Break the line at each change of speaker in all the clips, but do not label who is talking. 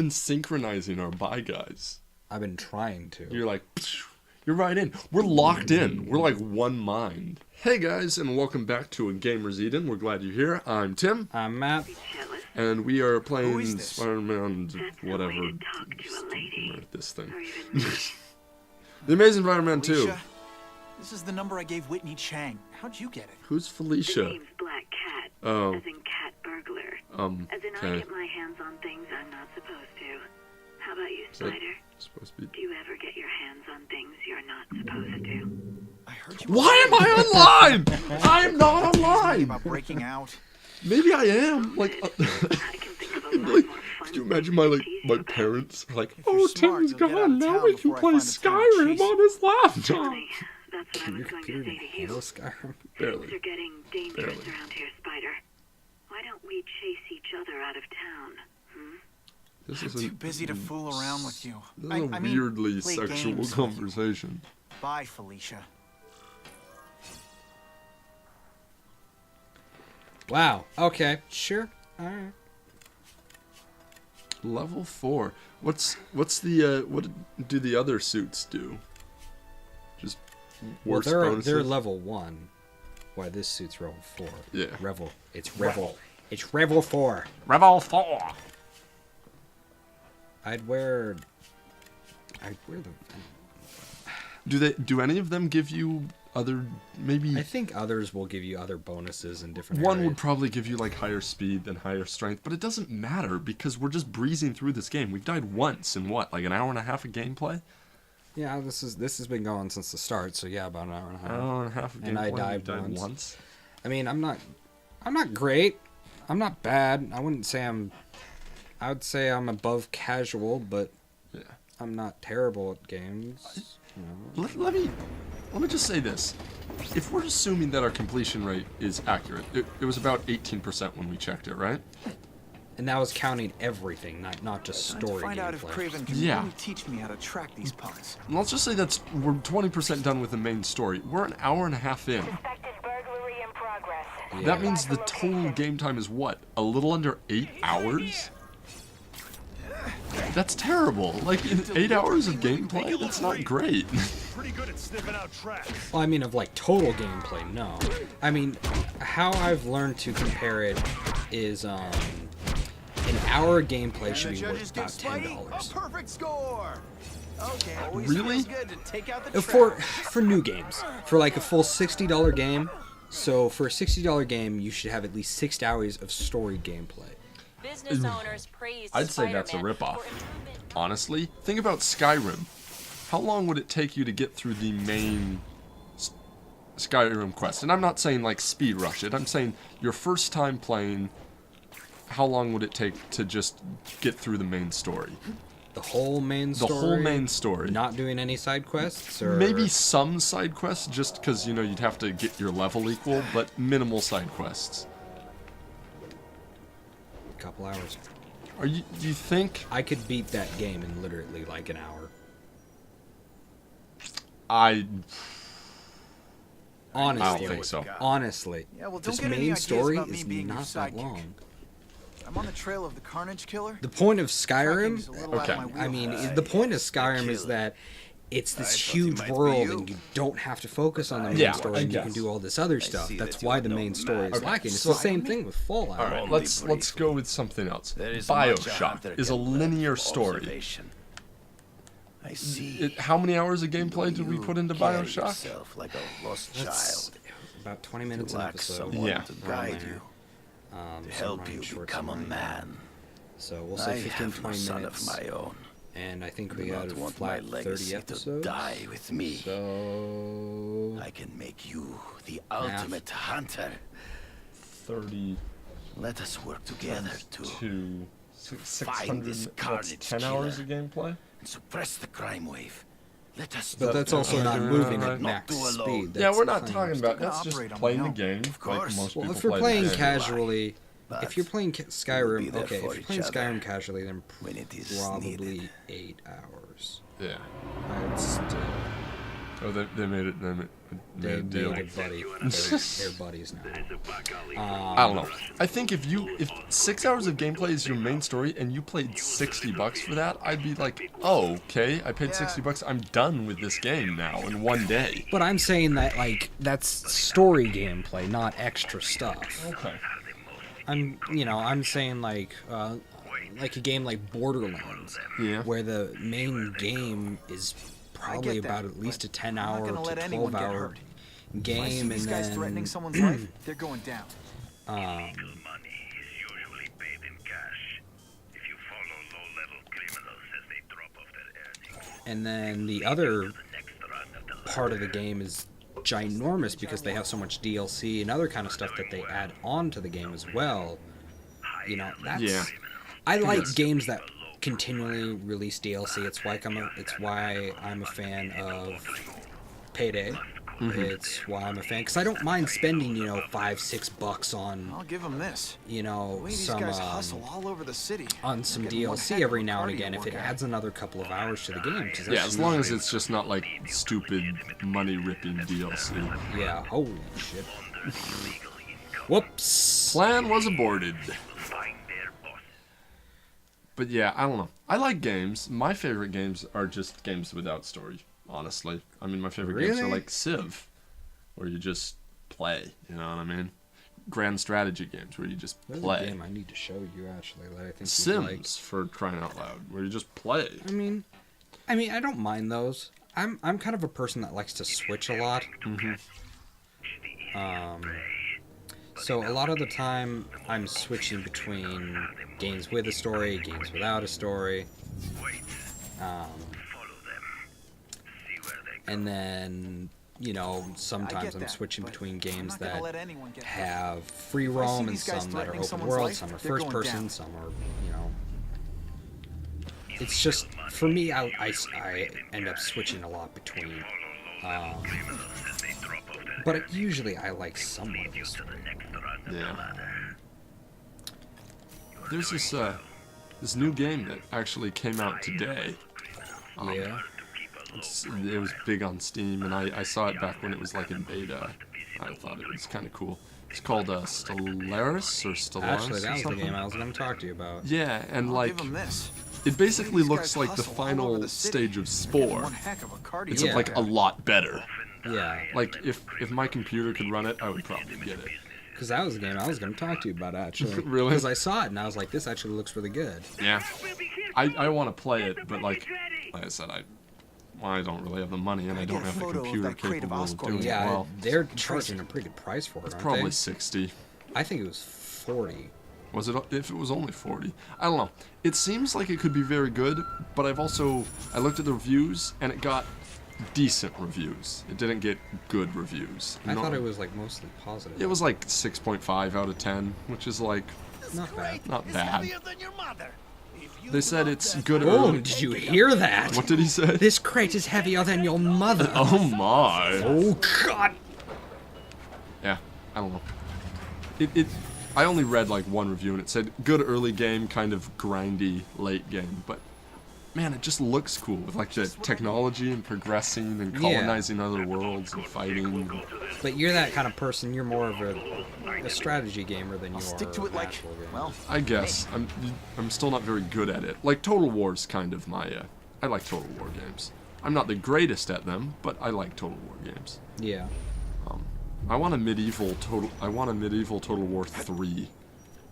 been synchronizing our bye guys.
I've been trying to.
You're like, you're right in. We're locked in. We're like one mind. Hey guys, and welcome back to A Gamer's Eden. We're glad you're here. I'm Tim.
I'm Matt.
And we are playing
is this?
Spider-Man, whatever. This thing. The Amazing Spider-Man 2.
Felicia, this is the number I gave Whitney Chang. How'd you get it?
Who's
The
Felicia?
name's Black Cat,
Oh,
as in cat burglar. As in I
okay.
get my hands on things I'm not supposed to. How about you,
Is that
Spider?
supposed to be...
Do you ever get your hands on things you're not supposed to?
I heard you.
Why am I online? I am not online.
About breaking out.
Maybe I am. Like,
I can think of a lot
like,
more fun
could you imagine my
things to tease
my
you about.
parents are like,
If you're
oh,
smart,
Tim's
you'll get out
gone.
of
Now
town
we can
before I
play
find a town
Skyrim
chase
on his laptop.
Funny, that's what I
Your
was going to
computer
say
can
to you.
handle Skyrim.
Barely.
Things are getting dangerous
Barely.
around here, Spider. Why don't we chase each other out of town?
This
I'm
is
too busy to fool around with you.
This
I
is a
mean,
weirdly
play
sexual
games with you.
conversation.
Bye, Felicia.
Wow. Okay. Sure. All right.
Level 4. What's the what do the other suits do? Just
Well,
worse
they're
bonuses?
level 1. Why this suit's level 4?
Yeah.
Revel. It's Revel. It's Revel 4.
Level 4.
I'd wear the.
Do any of them give you other maybe
I think others will give you other bonuses in different.
one would
areas.
probably give you like higher speed and higher strength, but it doesn't matter because we're just breezing through this game. We've died once in what, like an hour and a half of gameplay?
Yeah, this has been going since the start, so yeah, about an hour and a half.
Hour and a half of gameplay.
And I
we've
died
died
once.
once.
I mean, I'm not great. I'm not bad. I wouldn't say I would say I'm above casual, but
Yeah.
I'm not terrible at games. You know.
Let me just say this. If we're assuming that our completion rate is accurate, it was about 18% when we checked it, right?
And that was counting everything, not just
Trying to
story
find out if
gameplay.
Craven can
Yeah.
really teach me how to track these punks.
And let's just say we're 20% done with the main story. We're an hour and a half in.
Suspected burglary in progress.
Yeah.
That means the total game time is what? A little under 8 hours? That's terrible. Like, in 8 hours of gameplay? That's not great.
Pretty good at sniffing out tracks.
Well, I mean, of like total gameplay, no. I mean, how I've learned to compare it is an hour gameplay should be worth about $10.
perfect score. Okay.
Really?
Good to take out the
For new games, for like a full $60 game. So for a $60 game, you should have at least 6 hours of story gameplay.
Business owners praise
I'd say that's a
Spider-Man
ripoff.
for improvement.
Honestly, think about Skyrim. How long would it take you to get through the main Skyrim quest? And I'm not saying like speed rush it. I'm saying your first time playing, how long would it take to just get through the main story?
The whole main
The
story.
whole main story.
Not doing any side quests, or
Maybe some side quests, just because, you know, you'd have to get your level equal, but minimal side quests.
a couple hours.
Do you think...
I could beat that game in literally like an hour. Honestly,
I don't think so.
Honestly,
Yeah, well, don't
this
get any
main
ideas
story
about me
is
being your
not that
sidekick.
long.
I'm on the trail of the Carnage Killer.
The point of
Tracking's a
Skyrim,
little out
Okay.
of my
I mean,
wheelhouse.
the point of Skyrim is that it's this huge world, and you don't have to focus on the main
Yeah,
story,
I
and you can
guess.
do all this other stuff.
see
That's
that you
why
are
the
no
main story is
man.
lacking. It's
so-
the same thing with Fallout.
All right,
Only
let's
briefly.
go with something else.
There is much a
BioShock
hunter
is a
can learn
linear
from
story.
observation. I see.
How many hours of gameplay did we
You
put into
carry
BioShock?
yourself like a lost
That's
child.
about 20 minutes
You
an
lack
episode.
someone
Yeah.
to
around
guide
there.
you, to
Some
help you
running short,
become a
some running
man.
long. So we'll
I
say 15,
have no
20
son
minutes.
of my own.
And I think
Do
we got
not
a
want my
flat 30
legacy to
episodes.
die with me.
So
I can make you the ultimate hunter.
30
Let us work together to
to
Find
600,
this
what's
carnage
10 hours of
killer.
gameplay?
suppress the crime wave. Let us.
But that's also not moving at
Not
max
do alone.
speed.
Yeah,
That's
we're
the
not
thing.
talking about
gonna
that's just
operate on
playing
my
the
own.
game
Of
like
course.
most
Well,
people
if you're
play
playing
the game.
casually,
But
if you're playing
be
Skyrim,
there
okay,
for
if you're
each
playing
other
Skyrim casually, then
when it is
probably
needed.
8 hours.
Yeah.
I'd still.
Oh, they made it.
They
a deal.
made a buddy. They're buddies now.
I don't know. I think if 6 hours of gameplay is your main story and you played $60 for that, I'd be like, oh, okay, I paid $60. I'm done with this game now in one day.
But I'm saying that like that's story gameplay, not extra stuff.
Okay.
I'm saying like a game like Borderlands,
Yeah.
where the main game is probably
get that,
about at least a
I'm not
10-hour
gonna let
to
anyone get
12-hour
hurt. If I see
game, and
these guys
then
threatening someone's life, they're going down.
Money is usually paid in cash. If you follow low-level criminals as they drop off their earnings,
and then the other
the next rung of the
part of the game is ginormous because they have so much DLC and other kind of stuff that they add on to the game as well. That's
Yeah.
I like
Yes.
games that continually release DLC. It's why I'm a fan of Payday. It's why I'm a fan, because I don't mind spending $5-6 on
I'll give them this. The way these
some
guys hustle all over the city.
on some
They're getting one
DLC
heck
every
of a
now and
cardio
again if it
workout.
adds another couple of hours to the game. 'Cause
Yeah,
that's
as long as
usually-
it's just not like stupid money-ripping DLC.
Yeah, holy shit. Whoops.
Plan was aborted.
find their boss.
But yeah, I don't know. I like games. My favorite games are just games without story, honestly. I mean, my favorite games are
Really?
like Civ, where you just play, you know what I mean? Grand strategy games where you just
There's a
play.
game I need to show you actually that I think you'd
Sims,
like.
for crying out loud, where you just play.
I mean, I don't mind those. I'm kind of a person that likes to switch a lot. So a lot of the time I'm switching between games with a story, games without a story. And then, sometimes I'm
that,
switching
but
between
I'm
games
not gonna
that
let anyone get hurt.
have free
If I see
roam and
these guys
some that are
threatening
open
someone's
world,
life,
some are
they're
first
going
person,
down.
some are, It's just, for me, I end up switching a lot between, but usually I like somewhat of a story.
Yeah. There's this new game that actually came out today.
Yeah.
It was big on Steam, and I saw it back when it was like in beta. I thought it was kind of cool. It's called Stellaris or Stellaris
Actually, that
or
was the
something.
game I was going to talk to you about.
Yeah, and
I'll
like
give them this.
it basically
These
looks
guys
like the
hustle all over
final
the city.
stage of
They're getting
Spore.
one heck of a cardio
It's
Yeah.
like a lot better.
Yeah,
Like if my computer could run it, I would probably get it.
because that was the game I was going to talk to you about, actually.
Really?
Because I saw it, and I was like, this actually looks really good.
Yeah. I want to play it, but like I said, I don't really have the money, and I
Gotta
don't
get a
have the
photo of
computer
that crate of
capable of
Oscorp.
doing it
Yeah,
well.
they're charging a pretty good price for it,
It's
aren't
probably
they?
60.
I think it was 40.
Was it? If it was only 40, I don't know. It seems like it could be very good, but I looked at the reviews and it got decent reviews. It didn't get good reviews.
I thought it was like mostly positive.
It was like 6.5 out of 10, which is like
not bad.
not bad.
Heavier than your mother. If you
They said it's good
Oh,
early.
did you hear that?
What did he say?
This crate is heavier than your mother.
Oh my.
Oh, God.
Yeah, I don't know. I only read like one review and it said good early game, kind of grindy late game, but man, it just looks cool with like the technology and progressing and
Yeah.
colonizing other worlds and fighting.
But you're that kind of person. You're more of a strategy gamer than you
I'll
are
stick to it
an
like,
actual gamer.
well,
I guess I'm still not very good at it. Like Total War's kind of my I like Total War games. I'm not the greatest at them, but I like Total War games.
Yeah.
I want a medieval Total War 3,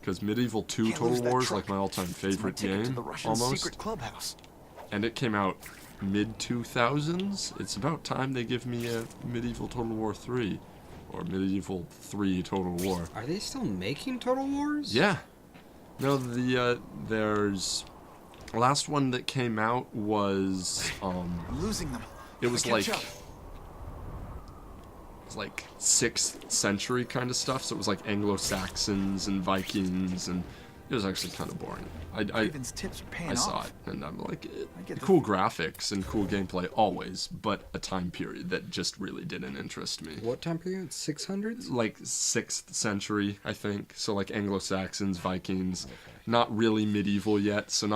because Medieval 2
can't
Total
lose that
War is
truck.
like my all-time
it's my
favorite
ticket to
game,
the Russian
almost.
secret clubhouse.
And it came out mid-2000s. It's about time they give me a Medieval Total War 3, or Medieval 3 Total War.
Are they still making Total Wars?
Yeah. No, there's last one that came out was
I'm losing them.
it was
Catch
like
up.
it's like 6th century kind of stuff, so it was like Anglo-Saxons and Vikings, and it was actually kind of boring.
Raven's tips are paying
I saw
off.
it, and I'm like,
get the-
cool graphics and cool gameplay always, but a time period that just really didn't interest me.
What time period? 600s?
Like 6th century, I think. So like Anglo-Saxons, Vikings, not really medieval yet, so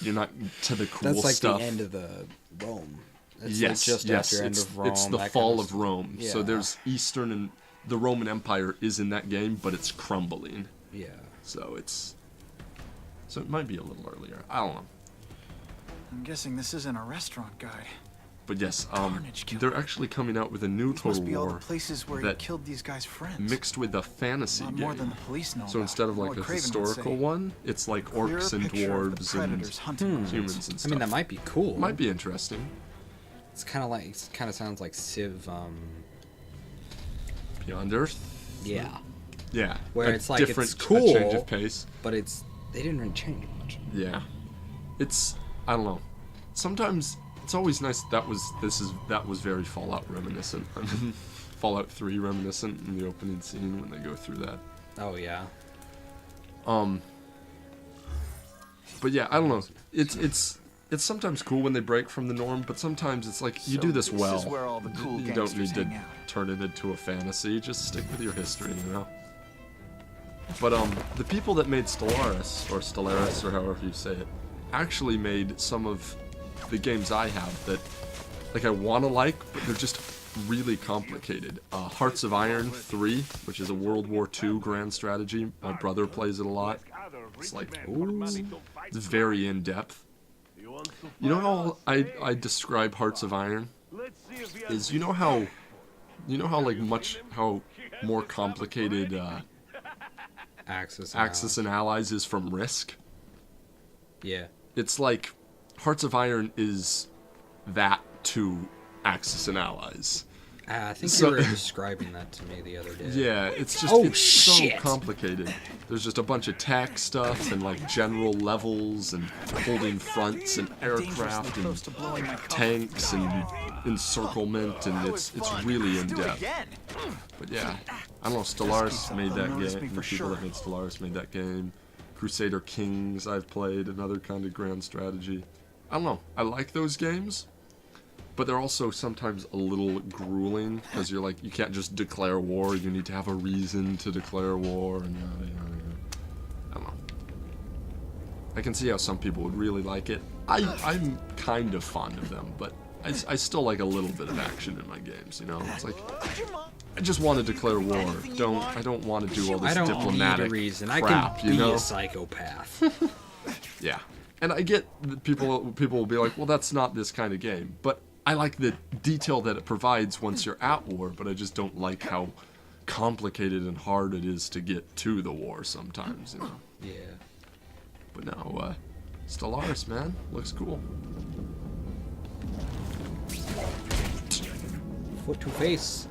you're not to the cool
That's like
stuff.
the end of the Rome. It's
yes,
like just
yes,
after End
it's
of Rome.
it's the
that
fall
kind
of Rome. So
Yeah.
there's Eastern and the Roman Empire is in that game, but it's crumbling.
Yeah.
So it might be a little earlier. I don't know.
I'm guessing this isn't a restaurant guide.
But yes,
Carnage Killer.
they're actually coming out with a new
These
Total
must be all the
War
places where he
that
killed these guys' friends.
mixed with a fantasy
Not
game.
more than the police know
So
about.
instead of
Know
like
what
a
Craven would
historical
say.
one, it's like
Clearer
orcs and
picture of the
dwarves
predators
and
hunting
humans
humans.
and
I
stuff.
mean, that might be cool.
might be interesting.
It's kind of like it kind of sounds like Civ.
Beyond Earth.
Yeah.
Yeah.
Where
a
it's like,
different,
it's
a change
cool.
of pace.
But they didn't really change it much.
Yeah. It's I don't know. Sometimes it's always nice that was very Fallout reminiscent. I mean, Fallout 3 reminiscent in the opening scene when they go through that.
Oh yeah.
But yeah, I don't know. It's sometimes cool when they break from the norm, but sometimes it's like you
So
do this well.
This is where all the cool
You don't need
gangsters
to
hang out.
turn it into a fantasy. Just stick with your history, you know. But the people that made Stellaris or however you say it, actually made some of the games I have that like I want to like, but they're just really complicated. Hearts of Iron 3, which is a World War II grand strategy. My brother plays it a lot. It's like, ooh, it's very in depth. You know how I describe Hearts of Iron? Is you know how how more complicated
Axis.
and Allies is from Risk?
Yeah.
It's like Hearts of Iron is that to Axis and Allies.
I think
So-
you were describing that to me the other day.
Yeah, it's just
Oh,
it's so
shit.
complicated. There's just a bunch of tech stuff and like general levels and holding fronts and aircraft
Dangerously
and
close to blowing my cover.
tanks and encirclement, and it's really in
Do it
depth.
again.
But yeah, I don't know. Stellaris made that
They'll notice me
game. The
for
people that
sure.
made Stellaris made that game. Crusader Kings I've played, another kind of grand strategy. I don't know. I like those games, but they're also sometimes a little grueling because you're like, you can't just declare war. You need to have a reason to declare war, and yada, yada, yada. I don't know. I can see how some people would really like it. I'm kind of fond of them, but I still like a little bit of action in my games. You know, it's like I just want to declare war. I don't want to do all this
I don't need
diplomatic
a reason.
crap.
I can be
you know?
a psychopath.
Yeah, and I get that people will be like, well, that's not this kind of game. But I like the detail that it provides once you're at war. But I just don't like how complicated and hard it is to get to the war sometimes. You know.
Yeah.
But no, Stellaris, man, looks cool.
Foot to face.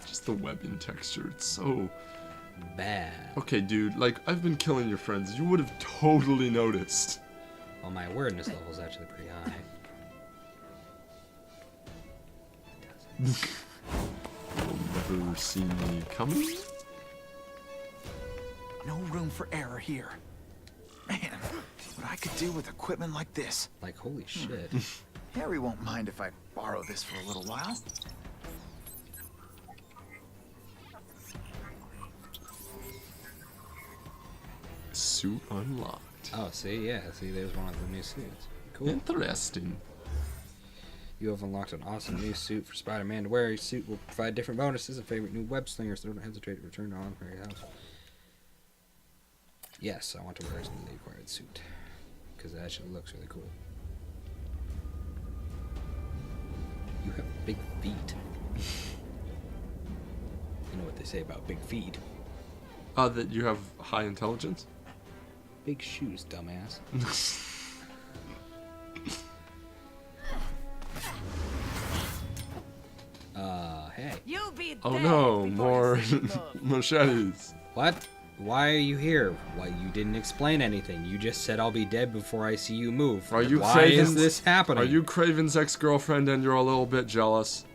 Just the webbing texture, it's so...
Bad.
Okay, dude, like, I've been killing your friends. You would have totally noticed.
Well, my awareness level is actually pretty high.
You'll never see me coming.
No room for error here. Man, what I could do with equipment like this.
Like, holy shit.
Harry won't mind if I borrow this for a little while.
Suit unlocked.
Oh, see, yeah, see, there's one of the new suits. Cool.
Interesting.
You have unlocked an awesome new suit for Spider-Man to wear. Your suit will provide different bonuses and favorite new web slingers, so don't hesitate to return to on for your house. Yes, I want to wear his newly acquired suit, because it actually looks really cool. You have big feet. You know what they say about big feet.
That you have high intelligence?
Big shoes, dumbass. Hey.
You be
Oh
dead
no,
before
more
I see you.
machetes.
What? Why are you here? Why, you didn't explain anything. You just said I'll be dead before I see you move.
Are you
Why
Craven's,
is this happening?
Are you Craven's ex-girlfriend and you're a little bit jealous?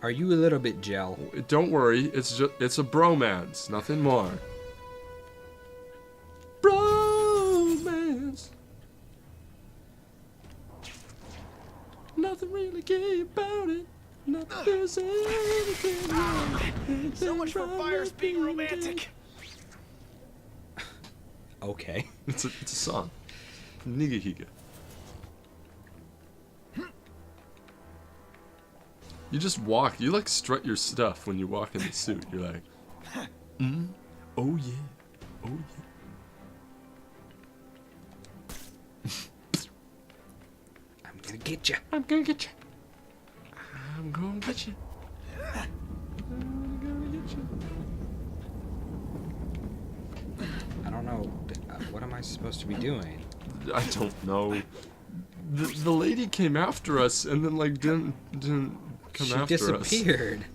Are you a little bit gel?
Don't worry, it's a bromance, nothing more. Bromance. Nothing really gay about it. Nothing there's anything wrong.
So much for fires being romantic.
Okay.
It's a song. Nigga Higa. You just walk. You like strut your stuff when you walk in the suit. You're like, oh yeah, oh yeah.
I'm gonna get you.
I'm gonna get you. I'm gonna get you. I'm gonna get you.
I don't know. What am I supposed to be doing?
I don't know. The lady came after us and then like didn't come
She
after us.
disappeared.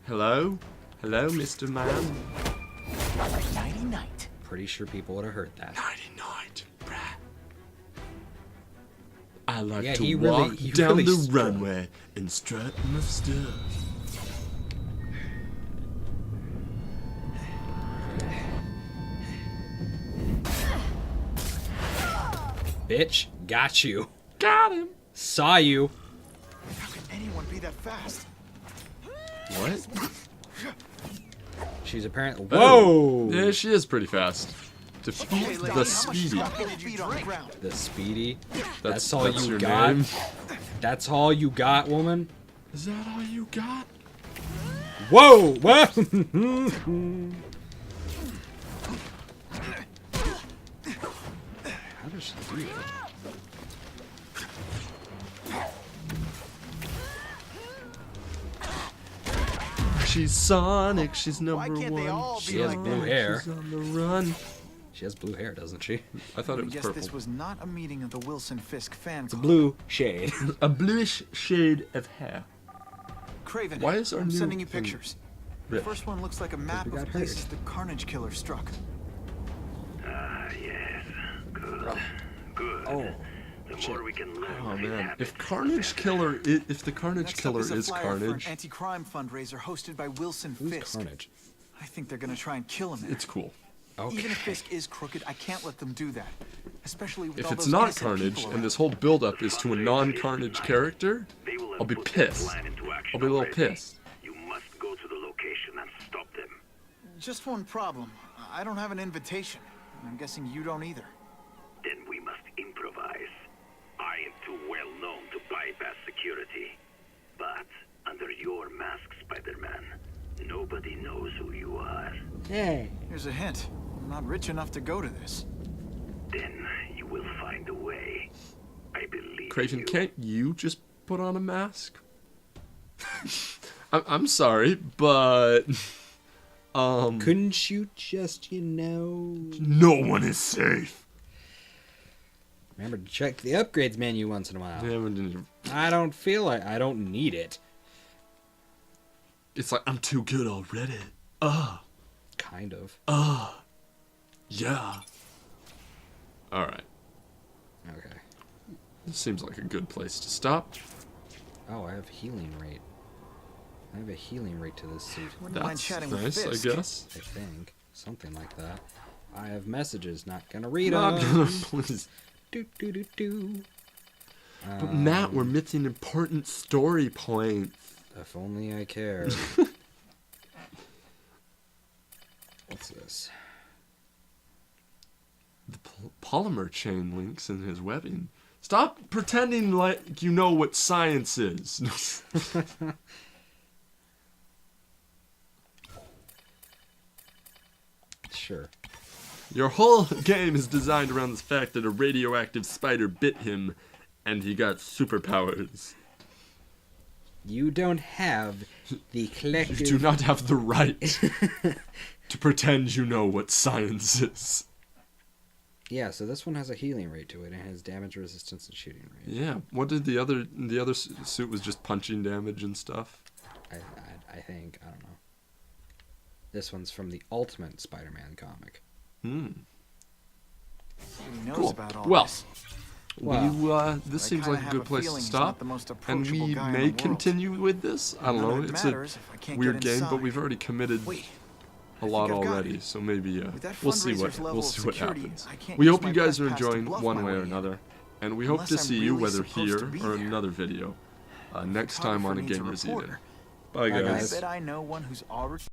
Hello? Hello, Mr. Man?
Nighty night.
Pretty sure people would have heard that.
Nighty night, bruh. I like
Yeah,
to
he
walk
really
down the
strut.
runway and strut my stuff.
Bitch, got you.
Got him.
Saw you.
How can anyone be that fast?
What?
She's apparently.
Oh.
Whoa!
Yeah, she is pretty fast. Defeat
Hey, lady,
the
how much
speedy.
coffee did you drink?
The speedy.
That's
all you
your
got?
name.
That's all you got, woman?
Is that all you got?
Whoa! Whoa! How does she do it?
She's Sonic. She's number
can't they
one.
all be
She has
like
blue
that?
hair.
She's on the run.
She has blue hair, doesn't she?
I thought it
I
was
guess
purple.
this was not a meeting of the Wilson Fisk fan
It's a
club.
blue shade.
A bluish shade of hair.
Craven,
Why is our
I'm
new
sending you
thing
pictures. The
red?
first one looks like a map
we
of
got
places
hurt.
the Carnage Killer struck.
Ah, yes. Good. Good.
Oh.
The more we can learn
Oh
what
man,
happened.
if Carnage Killer, if the Carnage
Next
Killer
up is
is
a flyer for an
Carnage,
anti-crime fundraiser hosted by Wilson
Who's
Fisk.
Carnage?
I think they're gonna try and kill him there.
it's cool.
Okay.
Even if Fisk is crooked, I can't let them do that. Especially with
If
all
it's
those
not
innocent
Carnage
people
and this
around.
whole build-up is to a non-Carnage character,
They will have
I'll be
put their
pissed.
plan into action
I'll be a little
already.
pissed.
You must go to the location and stop them.
Just one problem. I don't have an invitation. I'm guessing you don't either.
Then we must improvise. I am too well known to bypass security. But under your mask, Spider-Man, nobody knows who you are.
Hey.
Here's a hint. I'm not rich enough to go to this.
Then you will find a way. I believe
Craven,
you.
can't you just put on a mask? I'm sorry, but
Couldn't you just,
no one is safe.
remember to check the upgrades menu once in a while?
Yeah, we didn't-
I don't feel like I don't need it.
It's like I'm too good already.
Kind of.
Yeah. All right.
Okay.
This seems like a good place to stop.
Oh, I have healing rate. I have a healing rate to this suit.
Wouldn't mind
That's
chatting with
nice, I
Fisk.
guess.
I think. Something like that. I have messages. Not gonna read
Not
them.
gonna please.
Do, do, do, do.
But Matt, we're missing important story points.
If only I cared. What's this?
The polymer chain links in his webbing. Stop pretending like you know what science is.
Sure.
Your whole game is designed around the fact that a radioactive spider bit him and he got superpowers.
You don't have the
You
collective.
do not have the right to pretend you know what science is.
Yeah, so this one has a healing rate to it and has damage resistance and shooting rate.
Yeah. What did the other suit was just punching damage and stuff?
I think. I don't know. This one's from the Ultimate Spider-Man comic.
Hmm.
He knows
Cool.
about all
Well,
this.
Wow.
this
I
seems
kinda
like a
have
good
a
place to
feeling he's
stop.
not the most
And
approachable
we
guy in
may
the world.
continue with this. I don't
None
know.
of it
It's
matters
a
if I can't
weird
get
game, but
inside.
we've already committed
Wait,
a lot
I've got
already.
it.
So maybe
With that
we'll see what
fundraiser's level of
what
security,
happens.
I can't
We
use
hope
my
you guys are
press pass to
enjoying
bluff
one
my
way or
way in.
another, and we hope
Unless
to
I'm
see you
really
whether
supposed
here
to be
or
there.
another video next time on a
Photographer needs
Gamer's
reporter.
Eden. Bye
Bye,
guys.
guys.
I bet I know one who's already...